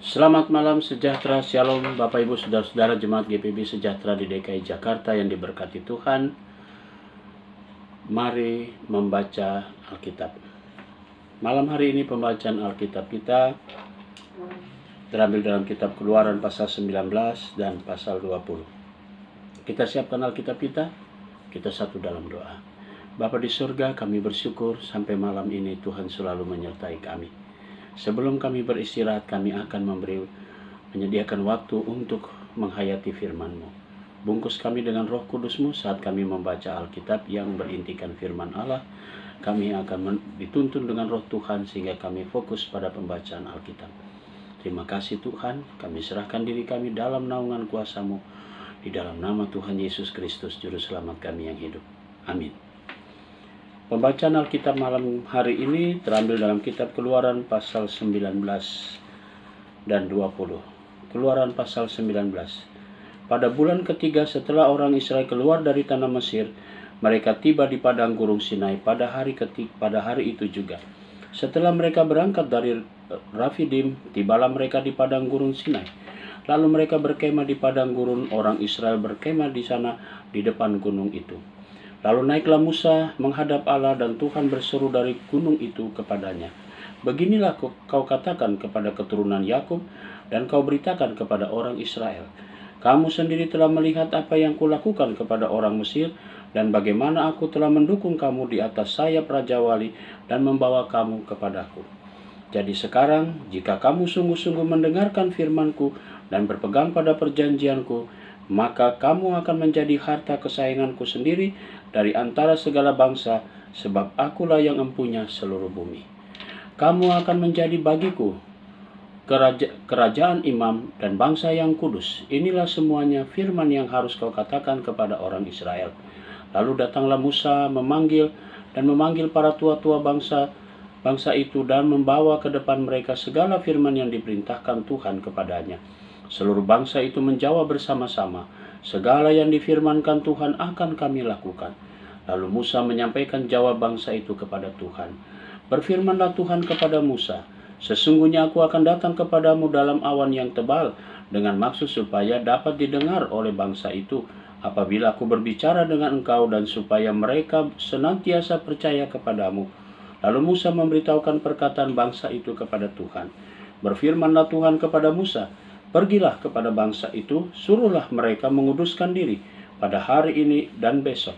Selamat malam sejahtera, shalom Bapak Ibu Saudara-saudara Jemaat GPB Sejahtera di DKI Jakarta yang diberkati Tuhan. Mari membaca Alkitab. Malam hari ini pembacaan Alkitab kita terambil dalam kitab Keluaran pasal 19 dan pasal 20. Kita siapkan Alkitab kita satu dalam doa. Bapa di surga, kami bersyukur sampai malam ini Tuhan selalu menyertai kami. Sebelum kami beristirahat, kami akan menyediakan waktu untuk menghayati firman-Mu. Bungkus kami dengan Roh Kudus-Mu saat kami membaca Alkitab yang berintikan firman Allah. Kami akan dituntun dengan Roh Tuhan sehingga kami fokus pada pembacaan Alkitab. Terima kasih Tuhan, kami serahkan diri kami dalam naungan kuasa-Mu. Di dalam nama Tuhan Yesus Kristus, Juru Selamat kami yang hidup. Amin. Pembacaan Alkitab malam hari ini terambil dalam kitab Keluaran pasal 19 dan 20. Keluaran pasal 19. Pada bulan ketiga setelah orang Israel keluar dari tanah Mesir, mereka tiba di padang gurun Sinai pada hari itu juga. Setelah mereka berangkat dari Rafidim, tibalah mereka di padang gurun Sinai. Lalu mereka berkemah di padang gurun, orang Israel berkemah di sana di depan gunung itu. Lalu naiklah Musa menghadap Allah dan Tuhan berseru dari gunung itu kepadanya. Beginilah kau katakan kepada keturunan Yakub dan kau beritakan kepada orang Israel. Kamu sendiri telah melihat apa yang kulakukan kepada orang Mesir dan bagaimana aku telah mendukung kamu di atas sayap Raja Wali dan membawa kamu kepadaku. Jadi sekarang jika kamu sungguh-sungguh mendengarkan firman-Ku dan berpegang pada perjanjian-Ku, maka kamu akan menjadi harta kesayangan-Ku sendiri dari antara segala bangsa, sebab akulah yang empunya seluruh bumi. Kamu akan menjadi bagiku kerajaan imam dan bangsa yang kudus. Inilah semuanya firman yang harus kau katakan kepada orang Israel. Lalu datanglah Musa memanggil para tua-tua bangsa itu dan membawa ke depan mereka segala firman yang diperintahkan Tuhan kepadanya. Seluruh bangsa itu menjawab bersama-sama, segala yang difirmankan Tuhan akan kami lakukan. Lalu Musa menyampaikan jawab bangsa itu kepada Tuhan. Berfirmanlah Tuhan kepada Musa, sesungguhnya aku akan datang kepadamu dalam awan yang tebal, dengan maksud supaya dapat didengar oleh bangsa itu apabila aku berbicara dengan engkau dan supaya mereka senantiasa percaya kepadamu. Lalu Musa memberitahukan perkataan bangsa itu kepada Tuhan. Berfirmanlah Tuhan kepada Musa, pergilah kepada bangsa itu, suruhlah mereka menguduskan diri pada hari ini dan besok,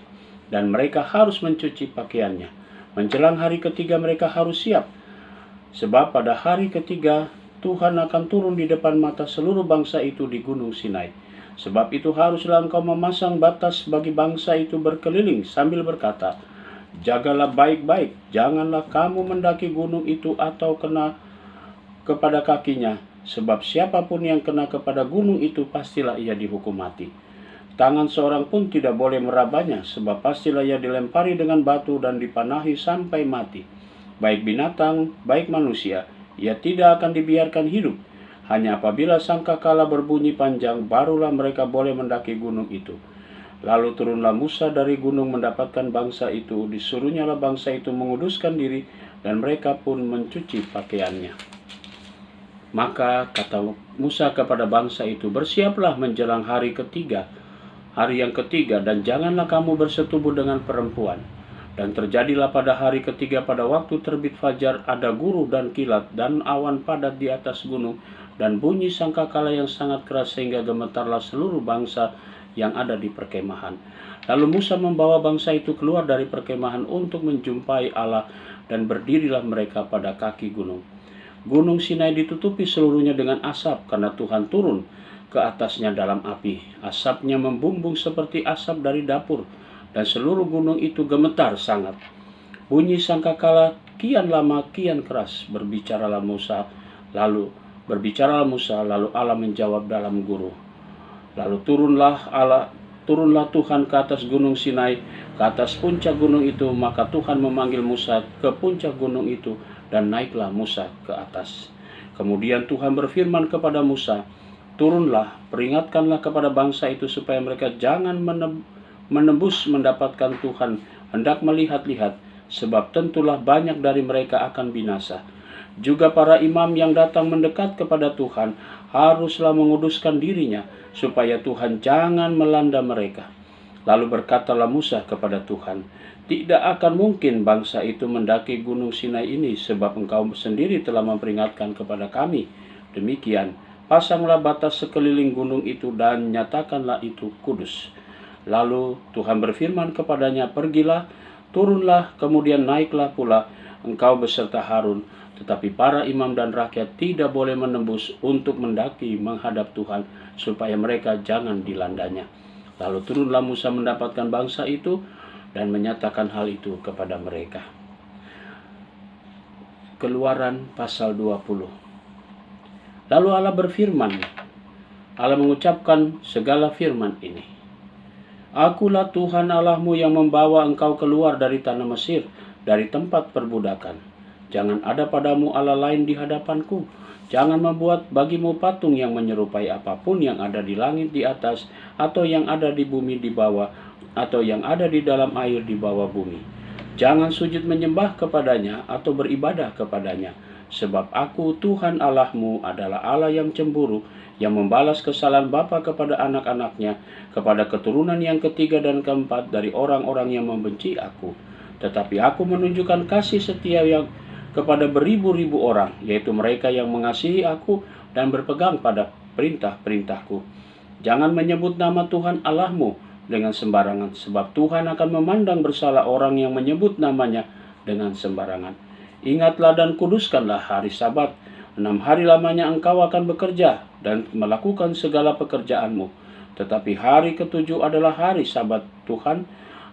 dan mereka harus mencuci pakaiannya. Menjelang hari ketiga mereka harus siap, sebab pada hari ketiga Tuhan akan turun di depan mata seluruh bangsa itu di gunung Sinai. Sebab itu haruslah engkau memasang batas bagi bangsa itu berkeliling sambil berkata, jagalah baik-baik, janganlah kamu mendaki gunung itu atau kena kepada kakinya, sebab siapapun yang kena kepada gunung itu pastilah ia dihukum mati. Tangan seorang pun tidak boleh merabanya, sebab pastilah ia dilempari dengan batu dan dipanahi sampai mati. Baik binatang, baik manusia, ia tidak akan dibiarkan hidup. Hanya apabila sangkakala berbunyi panjang, barulah mereka boleh mendaki gunung itu. Lalu turunlah Musa dari gunung mendapatkan bangsa itu, disuruhnyalah bangsa itu menguduskan diri, dan mereka pun mencuci pakaiannya. Maka kata Musa kepada bangsa itu, bersiaplah menjelang hari yang ketiga, dan janganlah kamu bersetubuh dengan perempuan. Dan terjadilah pada hari ketiga pada waktu terbit fajar ada guru dan kilat dan awan padat di atas gunung, dan bunyi sangkakala yang sangat keras sehingga gemetarlah seluruh bangsa yang ada di perkemahan. Lalu Musa membawa bangsa itu keluar dari perkemahan untuk menjumpai Allah, dan berdirilah mereka pada kaki gunung. Gunung Sinai ditutupi seluruhnya dengan asap karena Tuhan turun ke atasnya dalam api. Asapnya membumbung seperti asap dari dapur, dan seluruh gunung itu gemetar sangat. Bunyi sangkakala kian lama kian keras. Berbicaralah Musa, lalu Allah menjawab dalam guru. Lalu turunlah Tuhan ke atas gunung Sinai, ke atas puncak gunung itu. Maka Tuhan memanggil Musa ke puncak gunung itu, dan naiklah Musa ke atas. Kemudian Tuhan berfirman kepada Musa, turunlah, peringatkanlah kepada bangsa itu supaya mereka jangan menembus mendapatkan Tuhan hendak melihat-lihat, sebab tentulah banyak dari mereka akan binasa. Juga para imam yang datang mendekat kepada Tuhan haruslah menguduskan dirinya, supaya Tuhan jangan melanda mereka. Lalu berkatalah Musa kepada Tuhan, tidak akan mungkin bangsa itu mendaki gunung Sinai ini, sebab engkau sendiri telah memperingatkan kepada kami. Demikian, pasanglah batas sekeliling gunung itu dan nyatakanlah itu kudus. Lalu Tuhan berfirman kepadanya, pergilah, turunlah, kemudian naiklah pula engkau beserta Harun. Tetapi para imam dan rakyat tidak boleh menembus untuk mendaki menghadap Tuhan, supaya mereka jangan dilandanya. Lalu turunlah Musa mendapatkan bangsa itu dan menyatakan hal itu kepada mereka. Keluaran pasal 20. Lalu Allah berfirman, Allah mengucapkan segala firman ini. Akulah Tuhan Allahmu yang membawa engkau keluar dari tanah Mesir, dari tempat perbudakan. Jangan ada padamu Allah lain di hadapanku. Jangan membuat bagimu patung yang menyerupai apapun yang ada di langit di atas, atau yang ada di bumi di bawah, atau yang ada di dalam air di bawah bumi. Jangan sujud menyembah kepadanya atau beribadah kepadanya. Sebab aku Tuhan Allahmu adalah Allah yang cemburu, yang membalas kesalahan bapa kepada anak-anaknya, kepada keturunan yang ketiga dan keempat dari orang-orang yang membenci aku. Tetapi aku menunjukkan kasih setia yang kepada beribu-ribu orang, yaitu mereka yang mengasihi aku dan berpegang pada perintah-perintahku. Jangan menyebut nama Tuhan Allahmu dengan sembarangan, sebab Tuhan akan memandang bersalah orang yang menyebut namanya dengan sembarangan. Ingatlah dan kuduskanlah hari Sabat. 6 hari lamanya engkau akan bekerja dan melakukan segala pekerjaanmu. Tetapi hari ketujuh adalah hari Sabat Tuhan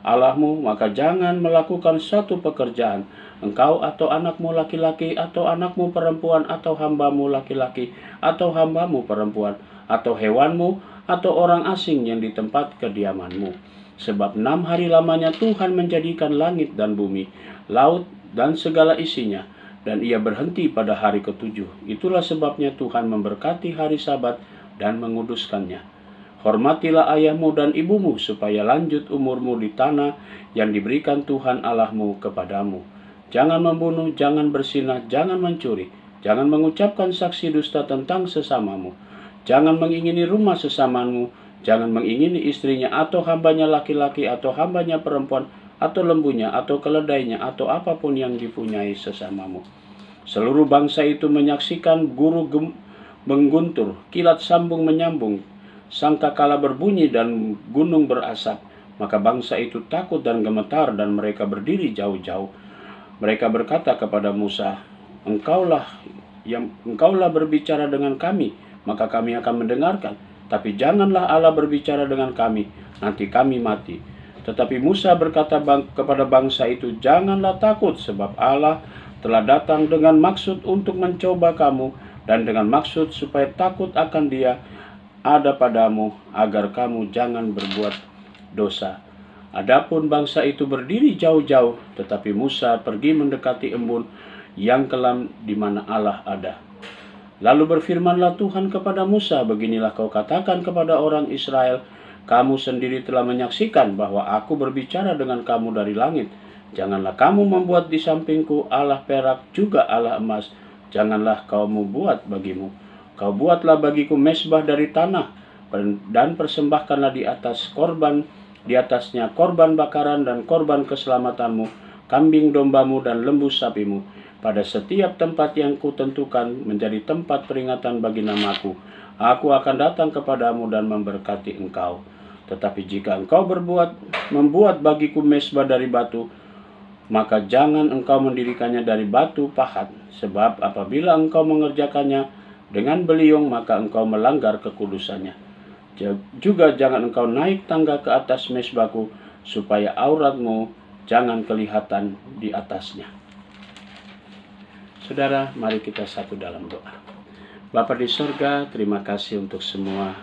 Allahmu, maka jangan melakukan suatu pekerjaan, engkau atau anakmu laki-laki, atau anakmu perempuan, atau hambamu laki-laki, atau hambamu perempuan, atau hewanmu, atau orang asing yang di tempat kediamanmu. Sebab 6 hari lamanya Tuhan menjadikan langit dan bumi, laut dan segala isinya, dan ia berhenti pada hari ketujuh. Itulah sebabnya Tuhan memberkati hari Sabat dan menguduskannya. Hormatilah ayahmu dan ibumu, supaya lanjut umurmu di tanah yang diberikan Tuhan Allahmu kepadamu. Jangan membunuh, jangan berzinah, jangan mencuri, jangan mengucapkan saksi dusta tentang sesamamu, jangan mengingini rumah sesamamu, jangan mengingini istrinya atau hambanya laki-laki atau hambanya perempuan, atau lembunya atau keledainya atau apapun yang dipunyai sesamamu. Seluruh bangsa itu menyaksikan guru mengguntur, kilat sambung menyambung, sangkakala berbunyi dan gunung berasap. Maka bangsa itu takut dan gemetar, dan mereka berdiri jauh-jauh. Mereka berkata kepada Musa, Engkaulah berbicara dengan kami, maka kami akan mendengarkan. Tapi janganlah Allah berbicara dengan kami, nanti kami mati. Tetapi Musa berkata kepada bangsa itu, Janganlah takut, sebab Allah telah datang dengan maksud untuk mencoba kamu, dan dengan maksud supaya takut akan Dia ada padamu, agar kamu jangan berbuat dosa. Adapun bangsa itu berdiri jauh-jauh, tetapi Musa pergi mendekati embun yang kelam di mana Allah ada. Lalu berfirmanlah Tuhan kepada Musa, beginilah kau katakan kepada orang Israel, kamu sendiri telah menyaksikan bahwa aku berbicara dengan kamu dari langit. Janganlah kamu membuat di sampingku Allah perak, juga Allah emas, janganlah kamu buat bagimu. Kau buatlah bagiku mezbah dari tanah, dan persembahkanlah di atasnya korban bakaran dan korban keselamatanmu, kambing dombamu dan lembu sapimu, pada setiap tempat yang kutentukan menjadi tempat peringatan bagi namaku. Aku akan datang kepadamu dan memberkati engkau. Tetapi jika engkau membuat bagiku mezbah dari batu, maka jangan engkau mendirikannya dari batu pahat, sebab apabila engkau mengerjakannya dengan beliung, maka engkau melanggar kekudusannya. Juga jangan engkau naik tangga ke atas mezbahku, supaya auratmu jangan kelihatan di atasnya. Saudara, mari kita satu dalam doa. Bapa di sorga, terima kasih untuk semua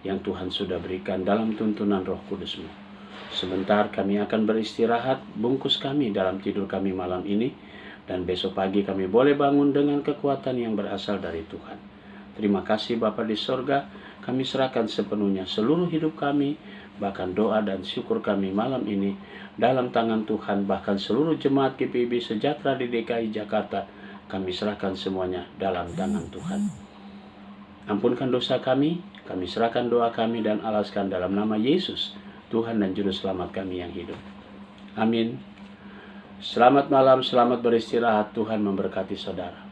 yang Tuhan sudah berikan dalam tuntunan Roh Kudus-Mu. Sebentar kami akan beristirahat, bungkus kami dalam tidur kami malam ini, dan besok pagi kami boleh bangun dengan kekuatan yang berasal dari Tuhan. Terima kasih Bapa di sorga, kami serahkan sepenuhnya seluruh hidup kami, bahkan doa dan syukur kami malam ini dalam tangan Tuhan, bahkan seluruh jemaat GPIB Sejahtera di DKI Jakarta kami serahkan semuanya dalam tangan Tuhan. Ampunkan dosa kami serahkan doa kami dan alaskan dalam nama Yesus, Tuhan dan Juru Selamat kami yang hidup. Amin. Selamat malam, selamat beristirahat. Tuhan memberkati saudara.